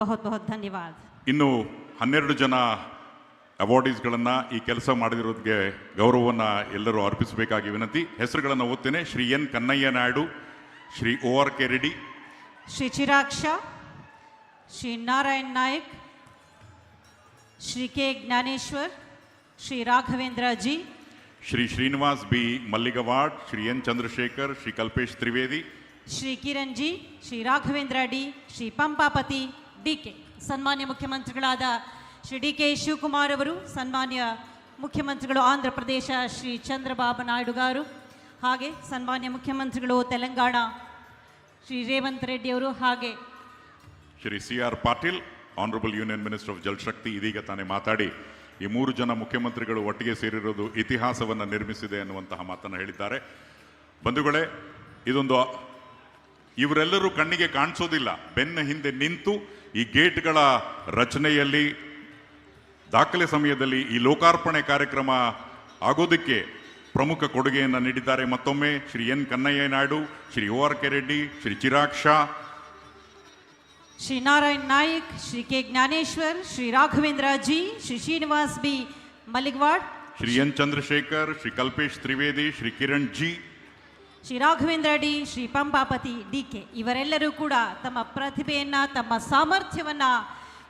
बहुत बहुत धन्यवाद. ಇನ್ನು 12 ಜನ ಅವಾರ್ಡೀಸ್ಗಳನ್ನು ಈ ಕೆಲಸ ಮಾಡಿದಿರೋದಕ್ಕೆ ಗೌರವವನ್ನು ಎಲ್ಲರೂ ಅರ್ಪಿಸಬೇಕಾಗಿ ವಿನಂತಿ. ಹೆಸರುಗಳನ್ನು ಓದ್ತೇನೆ. ಶ್ರೀ ಎನ್ ಕನ್ನಯ್ಯ ನಾಯ್ಡು, ಶ್ರೀ ORK ರೆಡ್ಡಿ, श्री चिराग शाह, श्री नारायण नायक, श्री के ज्ञानेश्वर, श्री राघवेंद्र जी, Shri Srinivas B मल्लिगवाड, Shri N Chandrashekhar, Shri Kalpesh Trivedi, Shri Kiran ji, Shri Raghavendra D, Shri पंपापति DK. सन्मान्य मुख्यमंत्रिಗಳಾದ श्री DK ಶಿವಕುಮಾರ್ ಅವರು, ಸನ್ಮಾನ್ಯ ಮುಖ್ಯಮಂತ್ರಿಗಳು ಆಂಧ್ರ ಪ್ರದೇಶ ಶ್ರೀ ಚಂದ್ರಬಾಬು ನಾಯ್ಡು ಗಾರು, ಹಾಗೆ ಸನ್ಮಾನ್ಯ ಮುಖ್ಯಮಂತ್ರಿಗಳು ತೆಲಂಗಾಣ ಶ್ರೀ ರೇವಂತ್ ರೆಡ್ಡಿ ಅವರು, ಹಾಗೆ Shri CR Patil, honourable union minister of Jalshakti ಇದೀಗ ತಾನೇ ಮಾತಾಡಿ ಈ 3 ಜನ ಮುಖ್ಯಮಂತ್ರಿಗಳು ಒಟ್ಟಿಗೆ ಸೇರಿರೋದು ಇತಿಹಾಸವನ್ನು ನಿರ್ಮಿಸಿದೆ ಅನ್ನುವಂತಹ ಮಾತನ್ನು ಹೇಳಿದ್ದಾರೆ. ಬಂಧುಗಳೇ, ಇದೊಂದು ಇವರೆಲ್ಲರೂ ಕಣ್ಣಿಗೆ ಕಾಣಿಸೋದಿಲ್ಲ. ಬೆನ್ನ ಹಿಂದೆ ನಿಂತು ಈ ಗೇಟ್ಗಳ ರಚನೆಯಲ್ಲಿ, ದಾಖಲೆ ಸಮಯದಲ್ಲಿ ಈ ಲೋಕಾರ್ಪಣೆ ಕಾರ್ಯಕ್ರಮ ಆಗೋದಕ್ಕೆ ಪ್ರಮುಖ ಕೊಡುಗೆಯನ್ನು ನೀಡಿದ್ದಾರೆ. ಮತ್ತೊಮ್ಮೆ ಶ್ರೀ ಎನ್ ಕನ್ನಯ್ಯ ನಾಯ್ಡು, ಶ್ರೀ ORK ರೆಡ್ಡಿ, ಶ್ರೀ ಚಿರಾಗ್ ಶಾ, श्री नारायण नायक, श्री के ज्ञानेश्वर, श्री राघवेंद्र जी, Shri Srinivas B मलिगवाड, Shri N Chandrashekhar, Shri Kalpesh Trivedi, Shri Kiran ji, Shri Raghavendra D, Shri Pampapati DK ಇವರೆಲ್ಲರೂ ಕೂಡ ತಮ್ಮ ಪ್ರತಿಭೆಯನ್ನು, ತಮ್ಮ ಸಾಮರ್ಥ್ಯವನ್ನು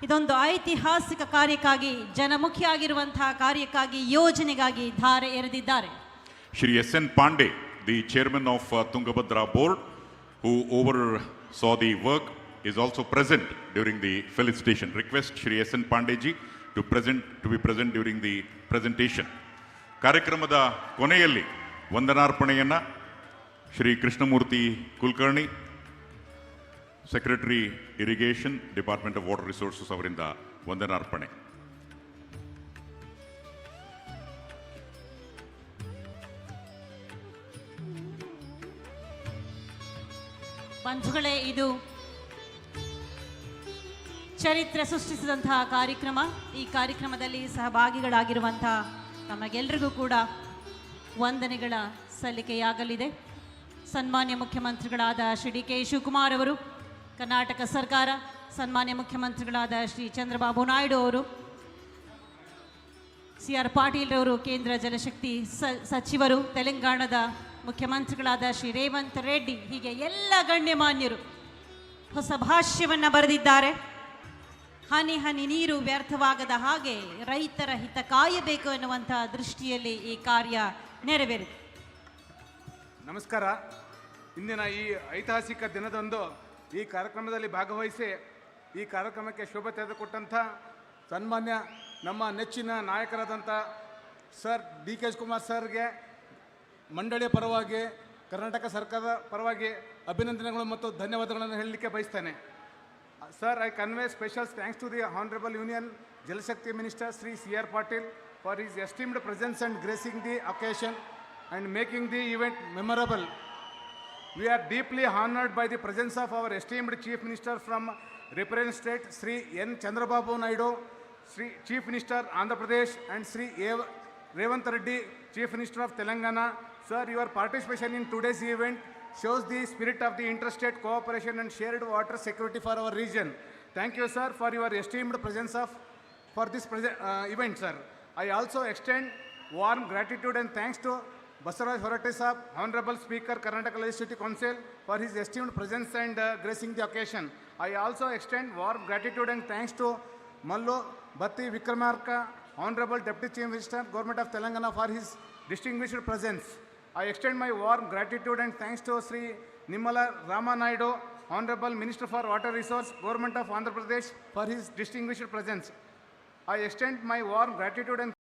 ಇದೊಂದು ಐತಿಹಾಸಿಕ ಕಾರ್ಯಕ್ಕಾಗಿ, ಜನಮುಖಿಯಾಗಿರುವಂತಹ ಕಾರ್ಯಕ್ಕಾಗಿ, ಯೋಜನೆಗಾಗಿ ಧಾರೆ ಎರೆದಿದ್ದಾರೆ. Shri SN Pandey, the chairman of Tungabhadra board, who oversaw the work, is also present during the felicitation. Request Shri SN Pandey ji to be present during the presentation. ಕಾರ್ಯಕ್ರಮದ ಕೊನೆಯಲ್ಲಿ ವಂದನಾರ್ಪಣೆಯನ್ನು Shri Krishnamurthy Kulkarni, secretary irrigation, department of water resources ಅವರಿಂದ ವಂದನಾರ್ಪಣೆ. ಬಂಧುಗಳೇ, ಇದು ಚರಿತ್ರೆ ಸೃಷ್ಟಿಸಿದಂತಹ ಕಾರ್ಯಕ್ರಮ. ಈ ಕಾರ್ಯಕ್ರಮದಲ್ಲಿ ಸಹಭಾಗಿಗಳಾಗಿರುವಂತಹ ತಮಗೆಲ್ಲರಿಗೂ ಕೂಡ ವಂದನೆಗಳ ಸಲ್ಲಿಕೆಯಾಗಲಿದೆ. ಸನ್ಮಾನ್ಯ ಮುಖ್ಯಮಂತ್ರಿಗಳಾದ ಶ್ರೀ DK ಶಿವಕುಮಾರ್ ಅವರು, ಕರ್ನಾಟಕ ಸರ್ಕಾರ, ಸನ್ಮಾನ್ಯ ಮುಖ್ಯಮಂತ್ರಿಗಳಾದ ಶ್ರೀ ಚಂದ್ರಬಾಬು ನಾಯ್ಡು ಅವರು, CR ಪಾಟೀಲ್ ಅವರು, ಕೇಂದ್ರ ಜಲಶಕ್ತಿ ಸಚಿವರು, ತೆಲಂಗಾಣದ ಮುಖ್ಯಮಂತ್ರಿಗಳಾದ ಶ್ರೀ ರೇವಂತ್ ರೆಡ್ಡಿ, ಹೀಗೆ ಎಲ್ಲ ಗಣ್ಯಮಾನ್ಯರು ಹೊಸ ಭಾಷ್ಯವನ್ನು ಬರೆದಿದ್ದಾರೆ. ಹನಿ ಹನಿ ನೀರು ವ್ಯರ್ಥವಾಗದ ಹಾಗೆ ರೈತರ ಹಿತ ಕಾಯಬೇಕು ಎನ್ನುವಂಥ ದೃಷ್ಟಿಯಲ್ಲಿ ಈ ಕಾರ್ಯ ನೆರವೇರಿದೆ. ನಮಸ್ಕಾರ. ಇಂದಿನ ಈ ಐತಿಹಾಸಿಕ ದಿನದಂದು ಈ ಕಾರ್ಯಕ್ರಮದಲ್ಲಿ ಭಾಗವಹಿಸಿ ಈ ಕಾರ್ಯಕ್ರಮಕ್ಕೆ ಶೋಭೆ ತೆಗೆದುಕೊಟ್ಟಂಥ ಸನ್ಮಾನ್ಯ ನಮ್ಮ ನೆಚ್ಚಿನ ನಾಯಕರಾದಂಥ ಸರ್ DK ಶಿವಕುಮಾರ್ ಸರ್ಗೆ ಮಂಡಳಿಯ ಪರವಾಗಿ, ಕರ್ನಾಟಕ ಸರ್ಕಾರದ ಪರವಾಗಿ ಅಭಿನಂದನೆಗಳು ಮತ್ತು ಧನ್ಯವಾದಗಳನ್ನು ಹೇಳಲಿಕ್ಕೆ ಬಯಸ್ತೇನೆ. Sir, I convey special thanks to the Honorable Union Jal Shakti Minister Sri CR Patil for his esteemed presence and gracing the occasion and making the event memorable. We are deeply honored by the presence of our esteemed Chief Minister from representative state Sri N. Chandrababu Naidu, Sri Chief Minister Andhra Pradesh, and Sri Revanth Reddy, Chief Minister of Telangana. Sir, your participation in today's event shows the spirit of the interstate cooperation and shared water security for our region. Thank you, sir, for your esteemed presence for this event, sir. I also extend warm gratitude and thanks to Basaraj Horate Sahab, Honorable Speaker, Karnataka Legislative Council, for his esteemed presence and gracing the occasion. I also extend warm gratitude and thanks to Mallu Bhatti Vikramarka, Honorable Deputy Chief Minister, Government of Telangana, for his distinguished presence. I extend my warm gratitude and thanks to Sri Nimala Rama Naidu, Honorable Minister for Water Resource, Government of Andhra Pradesh, for his distinguished presence. I extend my warm gratitude and